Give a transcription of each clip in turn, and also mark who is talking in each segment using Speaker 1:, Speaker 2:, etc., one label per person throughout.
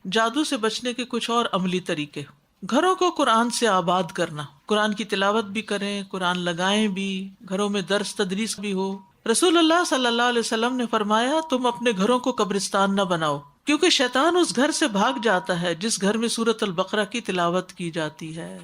Speaker 1: جادو سے بچنے کے کچھ اور عملی طریقے. گھروں کو قرآن سے آباد کرنا، قرآن کی تلاوت بھی کریں، قرآن لگائیں بھی، گھروں میں درس تدریس بھی ہو. رسول اللہ صلی اللہ علیہ وسلم نے فرمایا تم اپنے گھروں کو قبرستان نہ بناؤ، کیونکہ شیطان اس گھر سے بھاگ جاتا ہے جس گھر میں سورۃ البقرہ کی تلاوت کی جاتی ہے.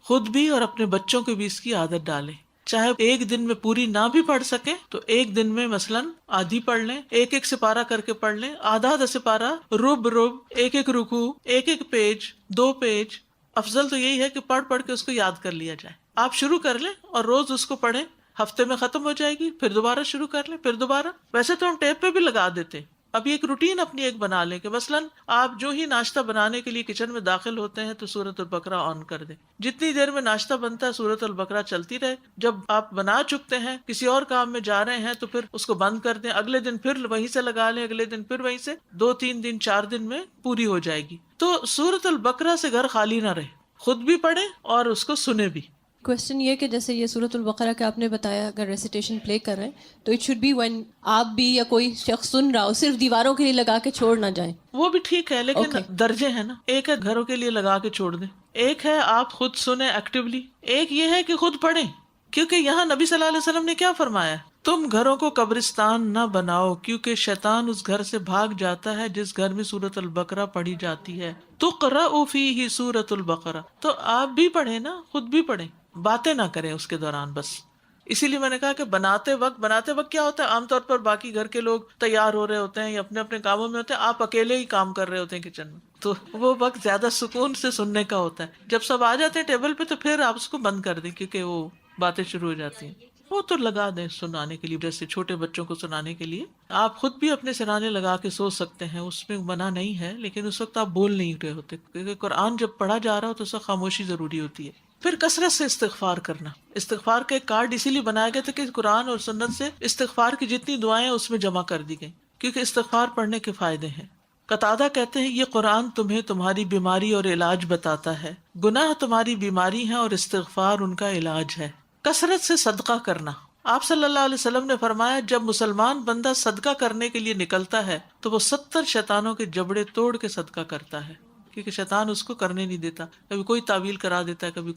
Speaker 1: خود بھی اور اپنے بچوں کو بھی اس کی عادت ڈالیں. چاہے ایک دن میں پوری نہ بھی پڑھ سکیں تو ایک دن میں مثلاً آدھی پڑھ لیں، ایک ایک سپارہ کر کے پڑھ لیں، آدھا آدھا سپارہ، رب رب، ایک ایک رکوع، ایک ایک پیج، 2 پیج. افضل تو یہی ہے کہ پڑھ پڑھ کے اس کو یاد کر لیا جائے. آپ شروع کر لیں اور روز اس کو پڑھیں، ہفتے میں ختم ہو جائے گی، پھر دوبارہ شروع کر لیں، پھر دوبارہ. ویسے تو ہم ٹیپ پہ بھی لگا دیتے. ابھی ایک روٹین اپنی ایک بنا لیں کہ مثلاً آپ جو ہی ناشتہ بنانے کے لیے کچن میں داخل ہوتے ہیں تو سورۃ البقرہ آن کر دیں. جتنی دیر میں ناشتہ بنتا ہے سورۃ البقرہ چلتی رہے. جب آپ بنا چکتے ہیں، کسی اور کام میں جا رہے ہیں تو پھر اس کو بند کر دیں، اگلے دن پھر وہیں سے لگا لیں، اگلے دن پھر وہیں سے، 2 3 دن 4 دن میں پوری ہو جائے گی. تو سورۃ البقرہ سے گھر خالی نہ رہے، خود بھی پڑھیں اور اس کو سنیں بھی.
Speaker 2: کوشچن یہ کہ جیسے یہ سورۃ البقرہ کا آپ نے بتایا، اگر ریسیٹیشن پلے کر رہے ہیں تو اٹ شوڈ بی وین آپ بھی یا کوئی شخص سن رہا ہو، صرف دیواروں کے لیے لگا کے چھوڑ نہ جائیں.
Speaker 1: وہ بھی ٹھیک ہے، لیکن
Speaker 2: اوکے.
Speaker 1: درجے ہیں نا. ایک ہے گھروں کے لیے لگا کے چھوڑ دیں، ایک ہے آپ خود سنیں ایکٹیولی، ایک یہ ہے کہ خود پڑھیں. کیونکہ یہاں نبی صلی اللہ علیہ وسلم نے کیا فرمایا؟ تم گھروں کو قبرستان نہ بناؤ، کیونکہ شیطان اس گھر سے بھاگ جاتا ہے جس گھر میں سورۃ البقرہ پڑھی جاتی ہے. تقرأ فیہ سورۃ البقرہ. تو آپ بھی پڑھیں نا، خود بھی پڑھیں، باتیں نہ کریں اس کے دوران بس. اسی لیے میں نے کہا کہ بناتے وقت کیا ہوتا ہے، عام طور پر باقی گھر کے لوگ تیار ہو رہے ہوتے ہیں یا اپنے اپنے کاموں میں ہوتے ہیں، آپ اکیلے ہی کام کر رہے ہوتے ہیں کچن میں، تو وہ وقت زیادہ سکون سے سننے کا ہوتا ہے. جب سب آ جاتے ہیں ٹیبل پہ تو پھر آپ اس کو بند کر دیں، کیونکہ وہ باتیں شروع ہو جاتی ہیں. وہ تو لگا دیں سنانے کے لیے، جیسے چھوٹے بچوں کو سنانے کے لیے آپ خود بھی اپنے سرانے لگا کے سو سکتے ہیں، اس میں منع نہیں ہے. لیکن اس وقت آپ بول نہیں رہے ہوتے، کیونکہ قرآن جب پڑھا جا رہا ہو تو اس وقت خاموشی ضروری ہوتی ہے. پھر کثرت سے استغفار کرنا. استغفار کا ایک کارڈ اسی لیے بنایا گیا تھا کہ قرآن اور سنت سے استغفار کی جتنی دعائیں اس میں جمع کر دی گئیں، کیونکہ استغفار پڑھنے کے فائدے ہیں. قتادہ کہتے ہیں یہ قرآن تمہیں تمہاری بیماری اور علاج بتاتا ہے، گناہ تمہاری بیماری ہیں اور استغفار ان کا علاج ہے. کثرت سے صدقہ کرنا. آپ صلی اللہ علیہ وسلم نے فرمایا جب مسلمان بندہ صدقہ کرنے کے لیے نکلتا ہے تو وہ 70 شیطانوں کے جبڑے توڑ کے صدقہ کرتا ہے، کیونکہ شیطان اس کو کرنے نہیں دیتا. کبھی کوئی تعویل کرا دیتا ہے، کبھی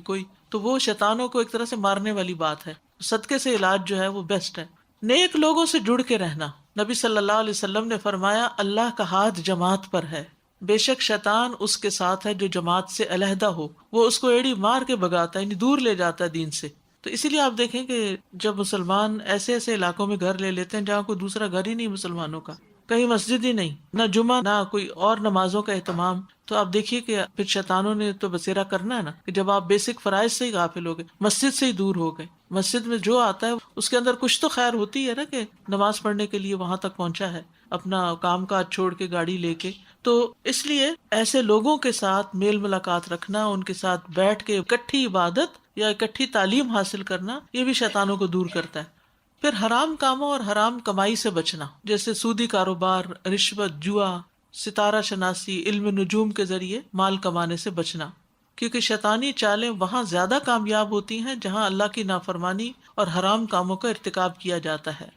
Speaker 1: کوئی، تو وہ شیطانوں کو ایک طرح سے مارنے والی بات ہے. صدقے سے علاج جو ہے وہ بیسٹ ہے. نیک لوگوں سے جڑ کے رہنا. نبی صلی اللہ علیہ وسلم نے فرمایا اللہ کا ہاتھ جماعت پر ہے، بے شک شیطان اس کے ساتھ ہے جو جماعت سے علیحدہ ہو، وہ اس کو ایڑی مار کے بھگاتا ہے، یعنی دور لے جاتا ہے دین سے. تو اسی لیے آپ دیکھیں کہ جب مسلمان ایسے ایسے علاقوں میں گھر لے لیتے ہیں جہاں کوئی دوسرا گھر ہی نہیں مسلمانوں کا، کہیں مسجد ہی نہیں، نہ جمعہ نہ کوئی اور نمازوں کا اہتمام، تو آپ دیکھیے کہ پھر شیطانوں نے تو بسیرا کرنا ہے نا، کہ جب آپ بیسک فرائض سے ہی غافل ہو گئے، مسجد سے ہی دور ہو گئے. مسجد میں جو آتا ہے اس کے اندر کچھ تو خیر ہوتی ہے نا، کہ نماز پڑھنے کے لیے وہاں تک پہنچا ہے اپنا کام کاج چھوڑ کے گاڑی لے کے. تو اس لیے ایسے لوگوں کے ساتھ میل ملاقات رکھنا، ان کے ساتھ بیٹھ کے اکٹھی عبادت یا اکٹھی تعلیم حاصل کرنا، یہ بھی شیطانوں کو دور کرتا ہے. پھر حرام کاموں اور حرام کمائی سے بچنا، جیسے سودی کاروبار، رشوت، جوا، ستارہ شناسی، علم نجوم کے ذریعے مال کمانے سے بچنا، کیونکہ شیطانی چالیں وہاں زیادہ کامیاب ہوتی ہیں جہاں اللہ کی نافرمانی اور حرام کاموں کا ارتکاب کیا جاتا ہے.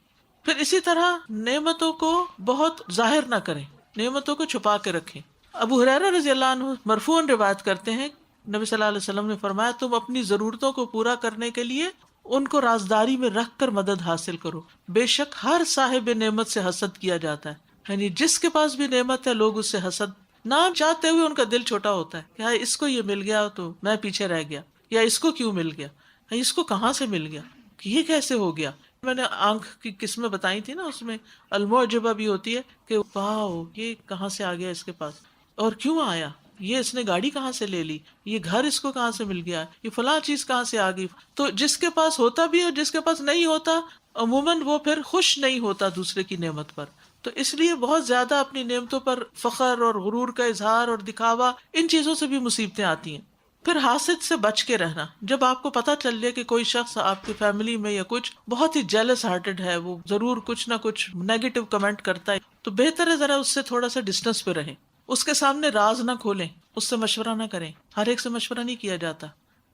Speaker 1: پھر اسی طرح نعمتوں کو بہت ظاہر نہ کریں، نعمتوں کو چھپا کے رکھیں. ابو ہریرہ رضی اللہ عنہ مرفوعاً روایت کرتے ہیں نبی صلی اللہ علیہ وسلم نے فرمایا تم اپنی ضرورتوں کو پورا کرنے کے لیے ان کو رازداری میں رکھ کر مدد حاصل کرو، بے شک ہر صاحب نعمت سے حسد کیا جاتا ہے. یعنی جس کے پاس بھی نعمت ہے لوگ اس سے حسد نہ چاہتے ہوئے ان کا دل چھوٹا ہوتا ہے کہ ہاں اس کو یہ مل گیا تو میں پیچھے رہ گیا، یا اس کو کیوں مل گیا، اس کو کہاں سے مل گیا، یہ کیسے ہو گیا. میں نے آنکھ کی قسمیں بتائی تھی نا، اس میں المعجبہ بھی ہوتی ہے کہ واو یہ کہاں سے آ گیا اس کے پاس، اور کیوں آیا، یہ اس نے گاڑی کہاں سے لے لی، یہ گھر اس کو کہاں سے مل گیا، یہ فلاں چیز کہاں سے آ گئی. تو جس کے پاس ہوتا بھی اور جس کے پاس نہیں ہوتا، عموماً وہ پھر خوش نہیں ہوتا دوسرے کی نعمت پر. تو اس لیے بہت زیادہ اپنی نعمتوں پر فخر اور غرور کا اظہار اور دکھاوا، ان چیزوں سے بھی مصیبتیں آتی ہیں. پھر حاسد سے بچ کے رہنا. جب آپ کو پتا چل جائے کہ کوئی شخص آپ کی فیملی میں یا کچھ بہت ہی جیلس ہارٹڈ ہے، وہ ضرور کچھ نہ کچھ نیگیٹو کمنٹ کرتا ہے، تو بہتر ہے ذرا اس سے تھوڑا سا ڈسٹینس پہ رہیں. اس کے سامنے راز نہ کھولیں، اس سے مشورہ نہ کریں. ہر ایک سے مشورہ نہیں کیا جاتا،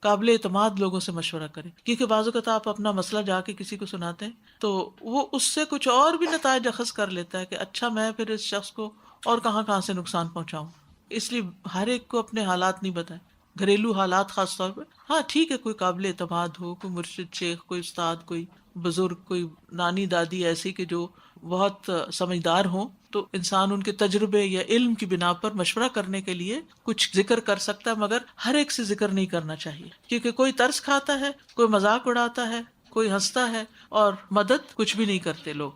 Speaker 1: قابل اعتماد لوگوں سے مشورہ کریں، کیونکہ بعض اوقات آپ اپنا مسئلہ جا کے کسی کو سناتے ہیں تو وہ اس سے کچھ اور بھی نتائج اخذ کر لیتا ہے کہ اچھا میں پھر اس شخص کو اور کہاں کہاں سے نقصان پہنچاؤں. اس لیے ہر ایک کو اپنے حالات نہیں بتائیں، گھریلو حالات خاص طور پہ. ہاں ٹھیک ہے، کوئی قابل اعتماد ہو، کوئی مرشد شیخ، کوئی استاد، کوئی بزرگ، کوئی نانی دادی ایسی کہ جو بہت سمجھدار ہوں، تو انسان ان کے تجربے یا علم کی بنا پر مشورہ کرنے کے لیے کچھ ذکر کر سکتا ہے، مگر ہر ایک سے ذکر نہیں کرنا چاہیے، کیونکہ کوئی ترس کھاتا ہے، کوئی مذاق اڑاتا ہے، کوئی ہنستا ہے، اور مدد کچھ بھی نہیں کرتے لوگ.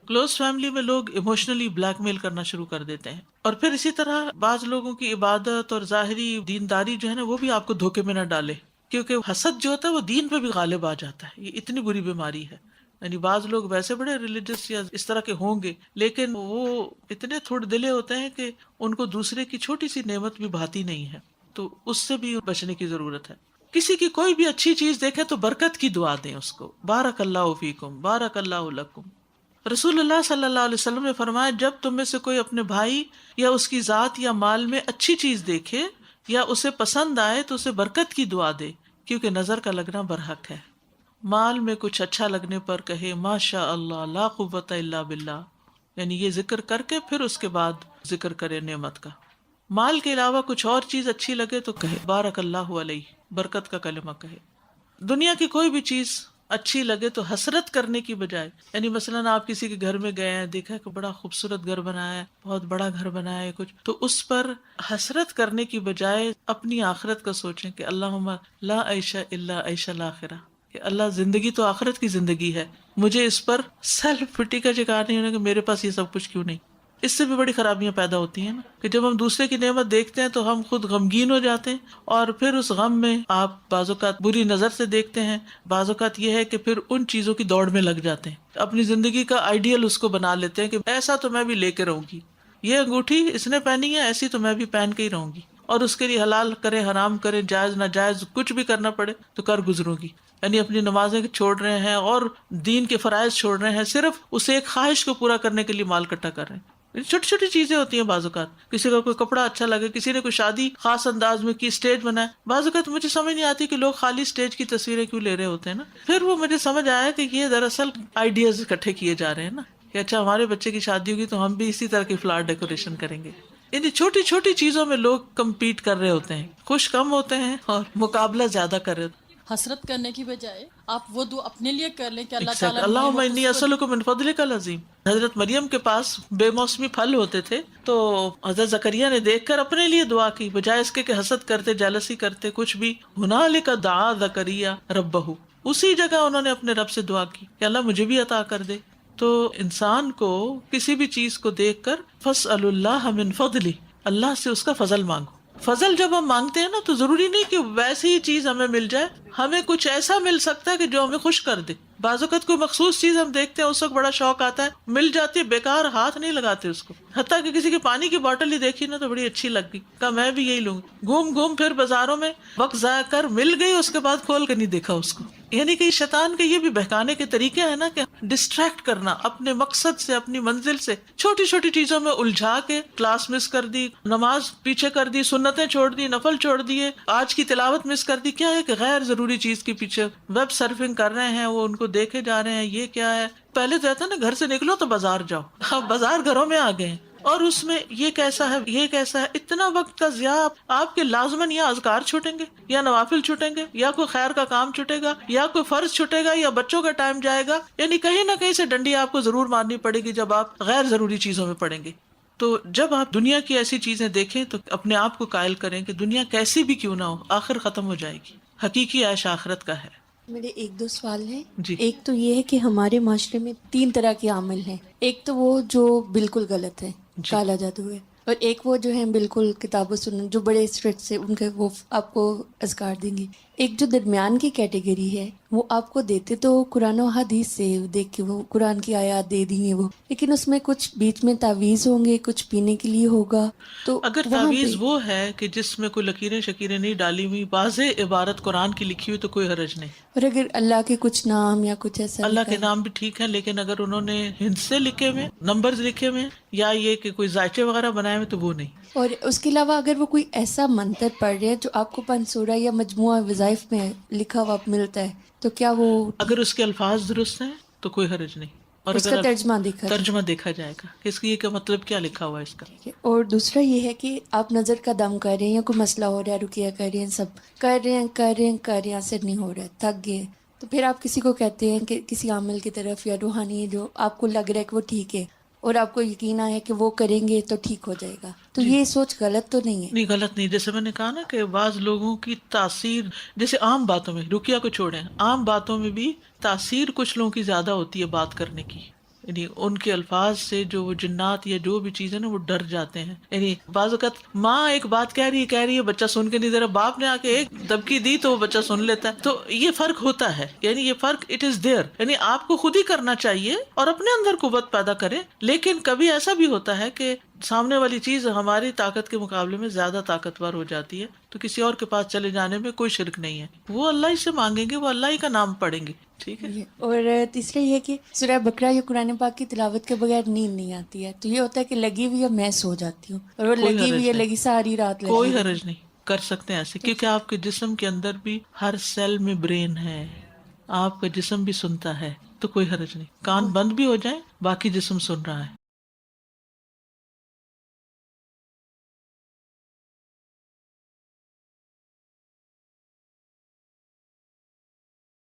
Speaker 1: کلوز فیملی میں لوگ ایموشنلی بلیک میل کرنا شروع کر دیتے ہیں. اور پھر اسی طرح بعض لوگوں کی عبادت اور ظاہری دینداری جو ہے نا، وہ بھی آپ کو دھوکے میں نہ ڈالے، کیونکہ حسد جو ہوتا ہے وہ دین پہ بھی غالب آ جاتا ہے. یہ اتنی بری بیماری ہے. یعنی بعض لوگ ویسے بڑے ریلیجس یا اس طرح کے ہوں گے، لیکن وہ اتنے تھوڑے دلے ہوتے ہیں کہ ان کو دوسرے کی چھوٹی سی نعمت بھی بھاتی نہیں ہے. تو اس سے بھی بچنے کی ضرورت ہے. کسی کی کوئی بھی اچھی چیز دیکھے تو برکت کی دعا دیں اس کو، بارک اللہ فیکم، بارک اللہ لکم. رسول اللہ صلی اللہ علیہ وسلم نے فرمایا، جب تم میں سے کوئی اپنے بھائی یا اس کی ذات یا مال میں اچھی چیز دیکھے یا اسے پسند آئے تو اسے برکت کی دعا دے، کیونکہ نظر کا لگنا برحق ہے. مال میں کچھ اچھا لگنے پر کہے ماشاء اللہ لا قوت الا باللہ، یعنی یہ ذکر کر کے پھر اس کے بعد ذکر کرے نعمت کا. مال کے علاوہ کچھ اور چیز اچھی لگے تو کہے بارک اللہ علیہ، برکت کا کلمہ کہے. دنیا کی کوئی بھی چیز اچھی لگے تو حسرت کرنے کی بجائے، یعنی مثلاً آپ کسی کے گھر میں گئے ہیں، دیکھا کہ بڑا خوبصورت گھر بنایا ہے، بہت بڑا گھر بنایا ہے کچھ، تو اس پر حسرت کرنے کی بجائے اپنی آخرت کا سوچیں کہ اللہم لا عیش الا عیش الاخرہ، کہ اللہ زندگی تو آخرت کی زندگی ہے، مجھے اس پر سیلف پٹی کا شکار نہیں ہونا کہ میرے پاس یہ سب کچھ کیوں نہیں. اس سے بھی بڑی خرابیاں پیدا ہوتی ہیں نا، کہ جب ہم دوسرے کی نعمت دیکھتے ہیں تو ہم خود غمگین ہو جاتے ہیں، اور پھر اس غم میں آپ بعض اوقات بری نظر سے دیکھتے ہیں. بعض اوقات یہ ہے کہ پھر ان چیزوں کی دوڑ میں لگ جاتے ہیں، اپنی زندگی کا آئیڈیل اس کو بنا لیتے ہیں کہ ایسا تو میں بھی لے کے رہوں گی، یہ انگوٹھی اس نے پہنی ہے ایسی تو میں بھی پہن کے ہی رہوں گی، اور اس کے لیے حلال کرے حرام کرے جائز ناجائز کچھ بھی کرنا پڑے تو کر گزروں گی. یعنی اپنی نمازیں چھوڑ رہے ہیں اور دین کے فرائض چھوڑ رہے ہیں، صرف اسے ایک خواہش کو پورا کرنے کے لیے مال اکٹھا کر رہے ہیں. چھوٹی چھوٹی چیزیں ہوتی ہیں. بعض اوقات کسی کا کوئی کپڑا اچھا لگے، کسی نے کوئی شادی خاص انداز میں کی، اسٹیج بنائے. بعض اوقات مجھے سمجھ نہیں آتی کہ لوگ خالی اسٹیج کی تصویریں کیوں لے رہے ہوتے ہیں نا. پھر وہ مجھے سمجھ آیا کہ یہ دراصل آئیڈیاز اکٹھے کیے جا رہے ہیں نا، کہ اچھا ہمارے بچے کی شادی ہوگی تو ہم بھی اسی طرح کی فلاور ڈیکوریشن کریں گے. یعنی چھوٹی چھوٹی چیزوں میں لوگ کمپیٹ کر رہے ہوتے ہیں، خوش کم ہوتے ہیں اور مقابلہ زیادہ کر رہے ہوتے ہیں.
Speaker 2: حسرت کرنے کی بجائے آپ وہ دعا اپنے لیے کر لیں کہ اللہ تعالیٰ
Speaker 1: اللہم انی اسألک من فضلک العظیم. حضرت مریم کے پاس بے موسمی پھل ہوتے تھے تو حضرت زکریا نے دیکھ کر اپنے لیے دعا کی، بجائے اس کے کہ حسد کرتے، جیلسی کرتے، کچھ بھی. ہنالک دعا زکریا ربہ، اسی جگہ انہوں نے اپنے رب سے دعا کی کہ اللہ مجھے بھی عطا کر دے. تو انسان کو کسی بھی چیز کو دیکھ کر فاسأل اللہ من فضلہ، اللہ سے اس کا فضل مانگو. فضل جب ہم مانگتے ہیں نا تو ضروری نہیں کہ ویسی ہی چیز ہمیں مل جائے، ہمیں کچھ ایسا مل سکتا ہے کہ جو ہمیں خوش کر دے. بعض اوقات کوئی مخصوص چیز ہم دیکھتے ہیں، اس وقت بڑا شوق آتا ہے، مل جاتی ہے، بیکار ہاتھ نہیں لگاتے اس کو. حتیٰ کہ کسی کی پانی کی بوتل ہی دیکھی نا تو بڑی اچھی لگ گئی، کہا میں بھی یہی لوں گی. گھوم گھوم پھر بازاروں میں وقت ضائع کر مل گئی، اس کے بعد کھول کے نہیں دیکھا اس کو. یعنی کہ شیطان کے یہ بھی بہکانے کے طریقے ہیں نا، کہ ڈسٹریکٹ کرنا اپنے مقصد سے، اپنی منزل سے، چھوٹی چھوٹی چیزوں میں الجھا کے کلاس مس کر دی، نماز پیچھے کر دی، سنتیں چھوڑ دی، نفل چھوڑ دیے، آج کی تلاوت مس کر دی. کیا ہے کہ غیر ضروری چیز کے پیچھے ویب سرفنگ کر رہے ہیں، وہ ان کو دیکھے جا رہے ہیں. یہ کیا ہے؟ پہلے تو کہتا نا گھر سے نکلو تو بازار جاؤ، اب بازار گھروں میں آ گئے ہیں، اور اس میں یہ کیسا ہے، یہ کیسا ہے. اتنا وقت کا ضیاع. آپ کے لازماً یا اذکار چھوٹیں گے، یا نوافل چھوٹیں گے، یا کوئی خیر کا کام چھوٹے گا، یا کوئی فرض چھوٹے گا، یا بچوں کا ٹائم جائے گا. یعنی کہیں نہ کہیں سے ڈنڈی آپ کو ضرور مارنی پڑے گی جب آپ غیر ضروری چیزوں میں پڑیں گے. تو جب آپ دنیا کی ایسی چیزیں دیکھیں تو اپنے آپ کو قائل کریں کہ دنیا کیسی بھی کیوں نہ ہو، آخر ختم ہو جائے گی. حقیقی عیش آخرت کا ہے.
Speaker 3: میرے ایک دو سوال ہیں.
Speaker 1: جی.
Speaker 3: ایک تو یہ ہے کہ ہمارے معاشرے میں 3 طرح کے عمل ہیں. ایک تو وہ جو بالکل غلط ہے، کالا جادو ہے، اور ایک وہ جو ہیں بالکل کتاب و سنت جو بڑے اسٹریٹ سے ان کے وہ آپ کو اذکار دیں گے. ایک جو درمیان کی کیٹیگری ہے وہ آپ کو دیتے تو قرآن و حدیث سے دیکھ کے وہ قرآن کی آیات دے دیں گے وہ، لیکن اس میں کچھ بیچ میں تعویذ ہوں گے، کچھ پینے کے لیے ہوگا. تو
Speaker 1: اگر تعویذ وہ ہے کہ جس میں کوئی لکیریں شکیریں نہیں ڈالی ہوئی، واضح عبارت قرآن کی لکھی ہوئی تو کوئی حرج نہیں.
Speaker 3: اور اگر اللہ کے کچھ نام یا کچھ ایسا
Speaker 1: اللہ
Speaker 3: لکھا
Speaker 1: کے
Speaker 3: ہے،
Speaker 1: نام بھی ٹھیک ہے، لیکن اگر انہوں نے ہندسے لکھے ہوئے، نمبرز لکھے ہوئے، یا یہ کہ کوئی ذائچے وغیرہ بنائے ہوئے تو وہ نہیں.
Speaker 3: اور اس کے علاوہ اگر وہ کوئی ایسا منتر پڑھ رہے ہیں جو آپ کو پنسورہ یا مجموعہ وظائف میں لکھا ہوا ملتا ہے تو کیا وہ
Speaker 1: اگر اس کے الفاظ درست ہیں تو کوئی حرج نہیں. اور
Speaker 3: اس کا ترجمہ دیکھا جائے.
Speaker 1: ترجمہ دیکھا جائے گا کہ اس کی کا مطلب کیا لکھا ہوا ہے اس کا.
Speaker 3: اور دوسرا یہ ہے کہ آپ نظر کا دم کر رہے ہیں یا کوئی مسئلہ ہو رہا ہے، رقیہ کر رہے ہیں، سب کر رہے ہیں، اثر نہیں ہو رہا ہے، تھک گئے، تو پھر آپ کسی کو کہتے ہیں کہ کسی عامل کی طرف یا روحانی جو آپ کو لگ رہا ہے کہ وہ ٹھیک ہے اور آپ کو یقین ہے کہ وہ کریں گے تو ٹھیک ہو جائے گا، تو یہ سوچ غلط تو نہیں ہے؟
Speaker 1: نہیں، غلط نہیں. جیسے میں نے کہا نا کہ بعض لوگوں کی تاثیر، جیسے عام باتوں میں، رقیہ کو چھوڑیں، عام باتوں میں بھی تاثیر کچھ لوگوں کی زیادہ ہوتی ہے بات کرنے کی. یعنی ان کے الفاظ سے جو وہ جنات یا جو بھی چیزیں نا وہ ڈر جاتے ہیں. یعنی بعض اوقات ماں ایک بات کہہ رہی ہے، بچہ سن کے نہیں دے رہا، باپ نے آ کے ایک دبکی دی تو وہ بچہ سن لیتا ہے. تو یہ فرق ہوتا ہے، یعنی یہ فرق اٹ از دیئر. یعنی آپ کو خود ہی کرنا چاہیے اور اپنے اندر قوت پیدا کریں. لیکن کبھی ایسا بھی ہوتا ہے کہ سامنے والی چیز ہماری طاقت کے مقابلے میں زیادہ طاقتور ہو جاتی ہے، تو کسی اور کے پاس چلے جانے میں کوئی شرک نہیں ہے. وہ اللہ ہی سے مانگیں گے، وہ اللہ ہی کا نام پڑھیں گے. ٹھیک ہے.
Speaker 3: اور تیسرا یہ کہ سورہ بقرہ یا قرآن پاک کی تلاوت کے بغیر نیند نہیں آتی ہے، تو یہ ہوتا ہے کہ لگی ہوئی ہے میں سو جاتی ہوں، اور وہ لگی ہوئی ہے لگی ساری رات لگی.
Speaker 1: کوئی حرج نہیں، کر سکتے ہیں ایسے، کیونکہ آپ کے جسم کے اندر بھی ہر سیل میں برین ہے، آپ کا جسم بھی سنتا ہے، تو کوئی حرج نہیں. کان بند بھی ہو جائیں، باقی جسم سن رہا ہے.